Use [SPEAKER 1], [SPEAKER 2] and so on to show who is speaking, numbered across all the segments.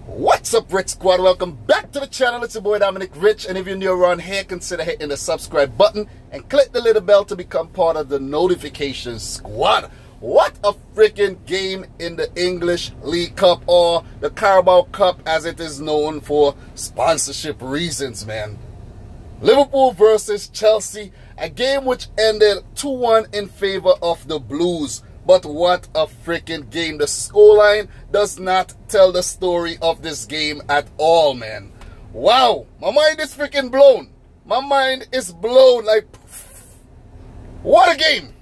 [SPEAKER 1] What's up, Rich Squad? Welcome back to the channel. It's your boy Dominic Rich, and if you're new around here, consider hitting the subscribe button and click the little bell to become part of the notification squad. What a freaking game in the English League Cup, or the Carabao Cup as it is known for sponsorship reasons, man. Liverpool versus Chelsea, a game which ended 2-1 in favor of the Blues. But what a freaking game. The scoreline does not tell the story of this game at all, man. Wow, my mind is freaking blown. My mind is blown like, what a game.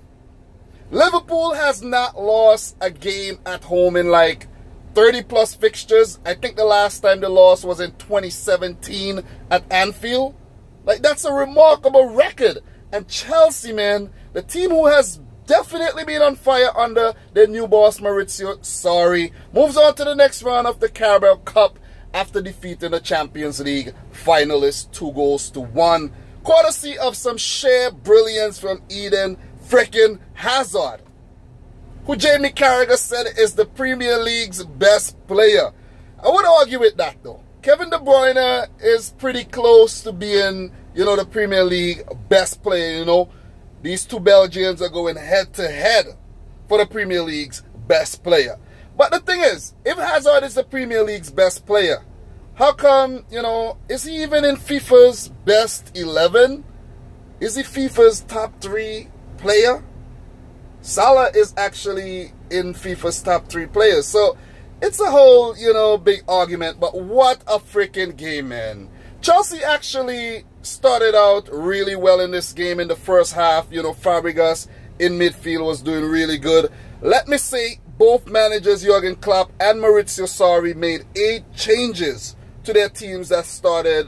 [SPEAKER 1] Liverpool has not lost a game at home in like 30 plus fixtures. I think the last time they lost was in 2017 at Anfield. Like, that's a remarkable record. And Chelsea, man, the team who has definitely been on fire under their new boss Mauricio Sarri, moves on to the next round of the Carabao Cup after defeating the Champions League finalists 2-1, courtesy of some sheer brilliance from Eden freaking Hazard, who Jamie Carragher said is the Premier League's best player. I would argue with that though. Kevin De Bruyne is pretty close to being, the Premier League best player, These two Belgians are going head to head for the Premier League's best player. But the thing is, if Hazard is the Premier League's best player, how come, is he even in FIFA's best 11? Is he FIFA's top 3 player? Salah is actually in FIFA's top 3 players. So it's a whole, big argument. But what a freaking game, man. Chelsea actually started out really well in this game in the first half. Fabregas in midfield was doing really good. Let me say, both managers, Jurgen Klopp and Mauricio Sarri, made 8 changes to their teams that started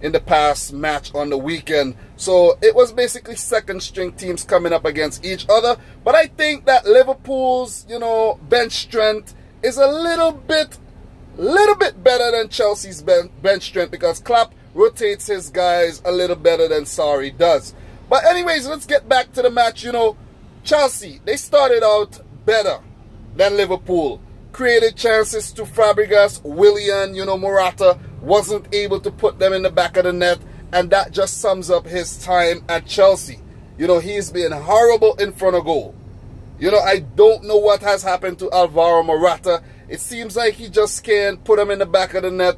[SPEAKER 1] in the past match on the weekend. So it was basically second string teams coming up against each other. But I think that Liverpool's, bench strength is a little bit better than Chelsea's bench strength, because Klopp rotates his guys a little better than Sarri does. But anyways, let's get back to the match. Chelsea, they started out better than Liverpool. Created chances to Fabregas, Willian, Morata wasn't able to put them in the back of the net, and that just sums up his time at Chelsea. He's been horrible in front of goal. I don't know what has happened to Alvaro Morata. It seems like he just can't put him in the back of the net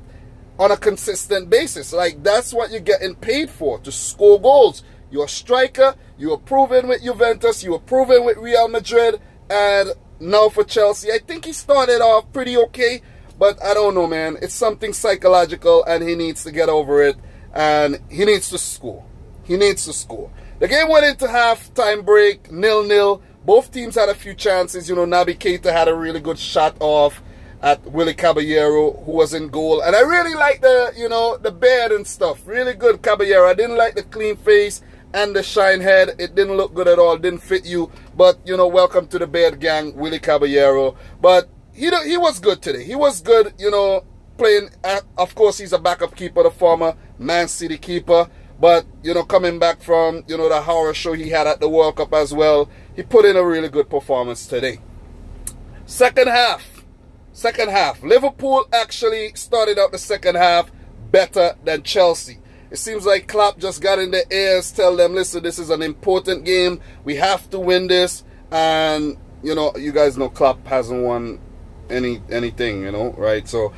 [SPEAKER 1] on a consistent basis. Like, that's what you're getting paid for, to score goals. You're a striker. You were proven with Juventus. You were proven with Real Madrid. And now for Chelsea, I think he started off pretty okay. But I don't know, man. It's something psychological, and he needs to get over it. And he needs to score. He needs to score. The game went into half-time break, 0-0. Both teams had a few chances. Naby Keita had a really good shot off at Willy Caballero, who was in goal. And I really like the beard and stuff. Really good, Caballero. I didn't like the clean face and the shine head. It didn't look good at all. Didn't fit you. But, welcome to the beard gang, Willy Caballero. But he was good today. He was good, playing. Of course, he's a backup keeper, the former Man City keeper. But, coming back from, the horror show he had at the World Cup as well, he put in a really good performance today. Second half. Liverpool actually started out the second half better than Chelsea. It seems like Klopp just got in their ears, tell them, listen, this is an important game. We have to win this. And, you guys know Klopp hasn't won anything, right? So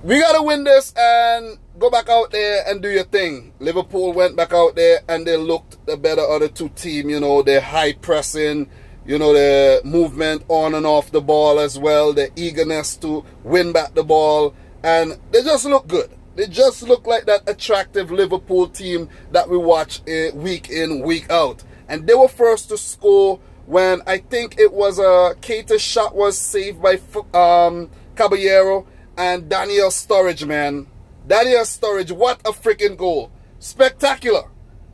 [SPEAKER 1] we got to win this and go back out there and do your thing. Liverpool went back out there and they looked the better of the two teams. Their high pressing, the movement on and off the ball as well, the eagerness to win back the ball, and they just look good. They just look like that attractive Liverpool team that we watch week in, week out. And they were first to score when I think it was a Keita shot was saved by Caballero, and Daniel Sturridge, man. Daniel Sturridge, what a freaking goal. Spectacular.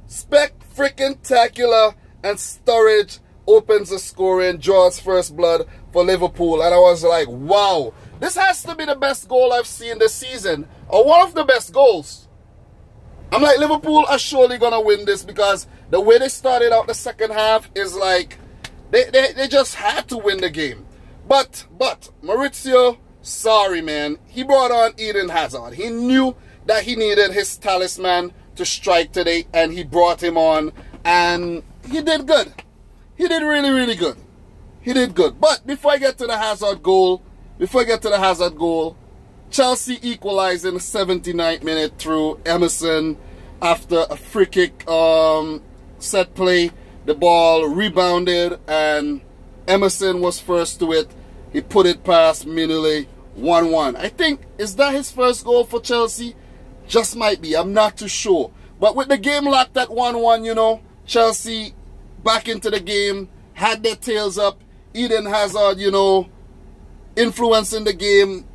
[SPEAKER 1] Spec-freaking-tacular. And Sturridge opens the scoring, draws first blood for Liverpool. And I was like, wow, this has to be the best goal I've seen this season, or one of the best goals. I'm like, Liverpool are surely going to win this, because the way they started out the second half is like, they just had to win the game. But Mauricio sorry, man. He brought on Eden Hazard. He knew that he needed his talisman to strike today, and he brought him on, and he did good. He did really, really good. He did good. But before I get to the Hazard goal, Chelsea equalized in the 79th minute through Emerson after a free kick set play. The ball rebounded and Emerson was first to it. He put it past Minule, 1-1. I think, is that his first goal for Chelsea? Just might be. I'm not too sure. But with the game locked at 1-1, you know, Chelsea back into the game, had their tails up. Eden Hazard, you know, influencing the game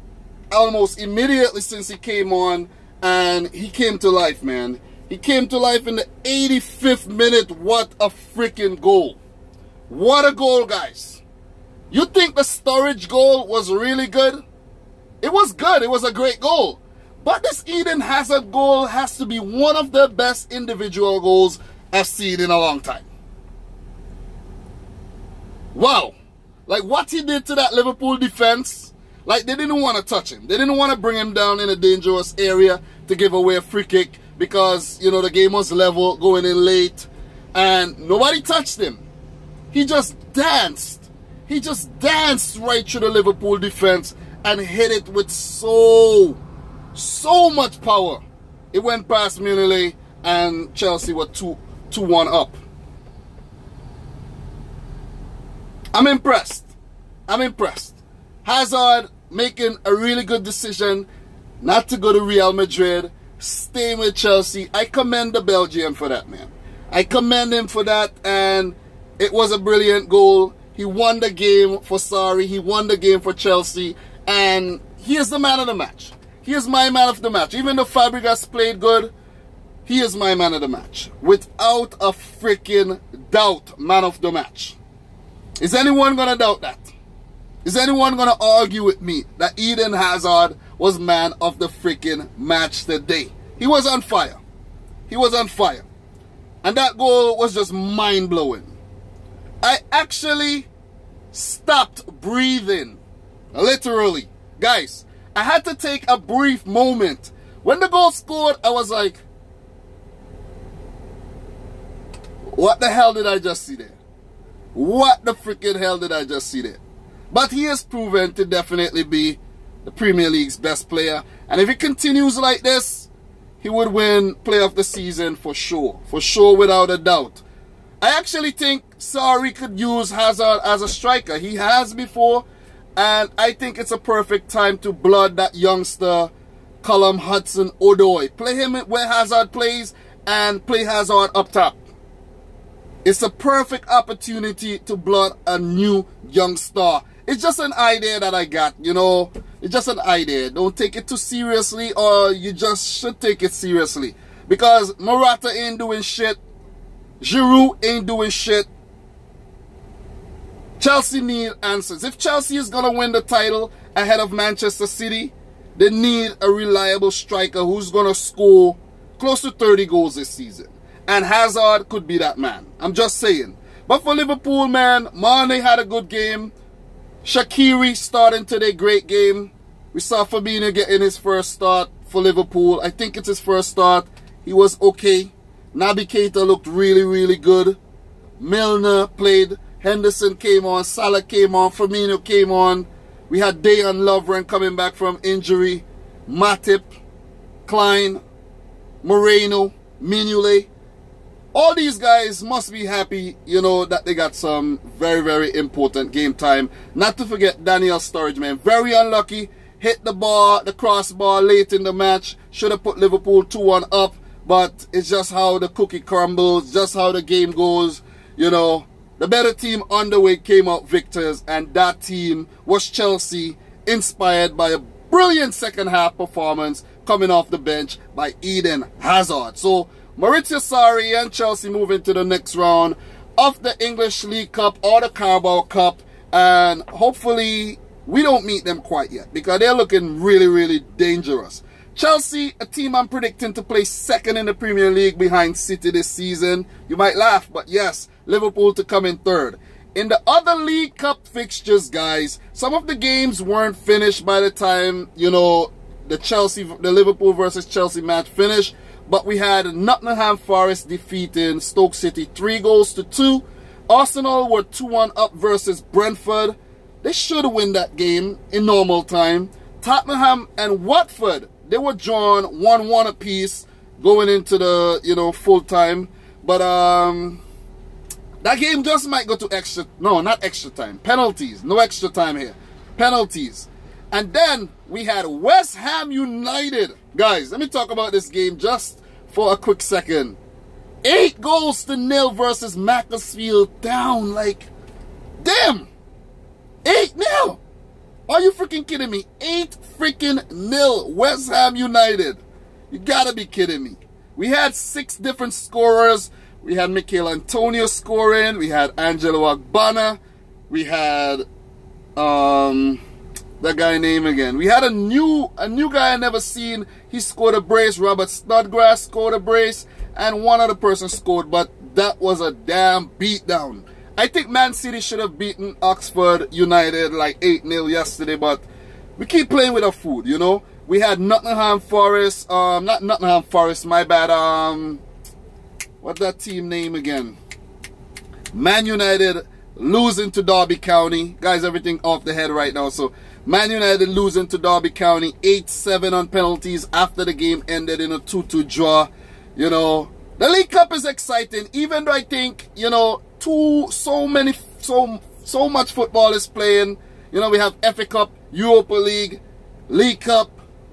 [SPEAKER 1] almost immediately since he came on. And he came to life, man. He came to life in the 85th minute. What a freaking goal. What a goal, guys. You think the Sturridge goal was really good? It was good. It was a great goal. But this Eden Hazard goal has to be one of the best individual goals I've seen in a long time. Wow. Like what he did to that Liverpool defense, like they didn't want to touch him. They didn't want to bring him down in a dangerous area to give away a free kick because, you know, the game was level going in late and nobody touched him. He just danced. He just danced right through the Liverpool defense and hit it with so much power. It went past Minule and Chelsea were 2-1 up. I'm impressed. I'm impressed. Hazard making a really good decision not to go to Real Madrid, staying with Chelsea. I commend the Belgian for that, man. I commend him for that, and it was a brilliant goal. He won the game for Sarri. He won the game for Chelsea, and he is the man of the match. He is my man of the match. Even though Fabregas played good, he is my man of the match. Without a freaking doubt, man of the match. Is anyone going to doubt that? Is anyone going to argue with me that Eden Hazard was man of the freaking match today? He was on fire. He was on fire. And that goal was just mind-blowing. I actually stopped breathing. Literally. Guys, I had to take a brief moment. When the goal scored, I was like, what the hell did I just see there? What the freaking hell did I just see there? But he has proven to definitely be the Premier League's best player. And if he continues like this, he would win Player of the Season for sure. For sure, without a doubt. I actually think Sarri could use Hazard as a striker. He has before. And I think it's a perfect time to blood that youngster, Callum Hudson-Odoi. Play him where Hazard plays and play Hazard up top. It's a perfect opportunity to blood a new young star. It's just an idea that I got, you know. It's just an idea. Don't take it too seriously, or you just should take it seriously. Because Morata ain't doing shit. Giroud ain't doing shit. Chelsea need answers. If Chelsea is going to win the title ahead of Manchester City, they need a reliable striker who's going to score close to 30 goals this season. And Hazard could be that man. I'm just saying. But for Liverpool, man, Mane had a good game. Shaqiri starting today, great game. We saw Fabinho getting his first start for Liverpool. I think it's his first start. He was okay. Naby Keita looked really, really good. Milner played. Henderson came on. Salah came on. Firmino came on. We had Dejan Lovren coming back from injury. Matip, Klein, Moreno, Minule. All these guys must be happy, you know, that they got some very, very important game time. Not to forget Daniel Sturridge, man. Very unlucky. Hit the bar, the crossbar late in the match. Should have put Liverpool 2-1 up. But it's just how the cookie crumbles. Just how the game goes. You know, the better team on the way came out victors. And that team was Chelsea, inspired by a brilliant second half performance coming off the bench by Eden Hazard. So, Maurizio Sarri and Chelsea move into the next round of the English League Cup or the Carabao Cup. And hopefully we don't meet them quite yet because they're looking really, really dangerous. Chelsea, a team I'm predicting to play second in the Premier League behind City this season. You might laugh, but yes, Liverpool to come in third. In the other League Cup fixtures, guys, some of the games weren't finished by the time, you know, the Liverpool versus Chelsea match finished. But we had Nottingham Forest defeating Stoke City 3-2. Arsenal were 2-1 up versus Brentford. They should win that game in normal time. Tottenham and Watford, they were drawn 1-1 apiece going into the, you know, full time. But that game just might go to not extra time. Penalties. No extra time here. Penalties. And then we had West Ham United. Guys, let me talk about this game just for a quick second. 8-0 versus Macclesfield down. Like, damn. 8-0. Are you freaking kidding me? 8-0 West Ham United. You gotta be kidding me. We had 6 different scorers. We had Mikel Antonio scoring. We had Angelo Agbana. We had that guy name again. We had a new guy I never seen. He scored a brace. Robert Snodgrass scored a brace, and one other person scored. But that was a damn beatdown. I think Man City should have beaten Oxford United like 8-0 yesterday, but we keep playing with our food, you know. We had Nottingham Forest, not Nottingham Forest, my bad, what's that team name again? Man United losing to Derby County. Guys, everything off the head right now. So, Man United losing to Derby County 8-7 on penalties after the game ended in a 2-2 draw. You know, the League Cup is exciting, even though I think, you know, so much football is playing. You know, we have FA Cup, Europa League, League Cup,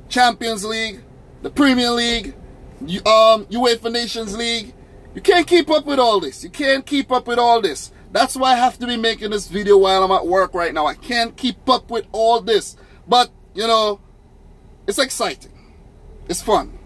[SPEAKER 1] Champions League, the Premier League, UEFA Nations League. You can't keep up with all this. You can't keep up with all this. That's why I have to be making this video while I'm at work right now. I can't keep up with all this. But, you know, it's exciting. It's fun.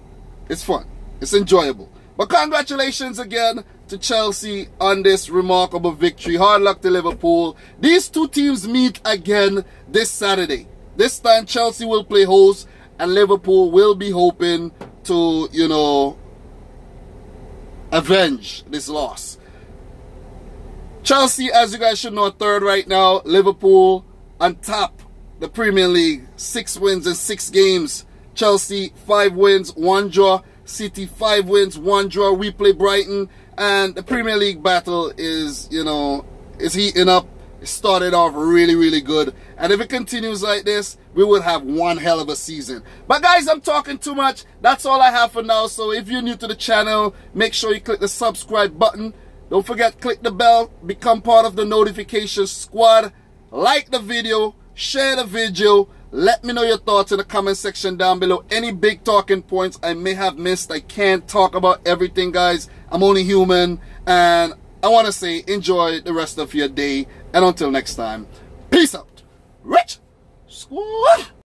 [SPEAKER 1] It's fun. It's enjoyable. But congratulations again to Chelsea on this remarkable victory. Hard luck to Liverpool. These two teams meet again this Saturday. This time Chelsea will play host and Liverpool will be hoping to, you know, avenge this loss. Chelsea, as you guys should know, third right now. Liverpool on top the Premier League. 6 wins in 6 games. Chelsea 5 wins, 1 draw. City 5 wins, 1 draw. We play Brighton. And the Premier League battle is, you know, is heating up. It started off really, really good. And if it continues like this, we will have one hell of a season. But guys, I'm talking too much. That's all I have for now. So if you're new to the channel, make sure you click the subscribe button. Don't forget, click the bell. Become part of the notification squad. Like the video. Share the video. Let me know your thoughts in the comment section down below. Any big talking points I may have missed. I can't talk about everything, guys. I'm only human. And I want to say enjoy the rest of your day. And until next time, peace out. Rich Squad.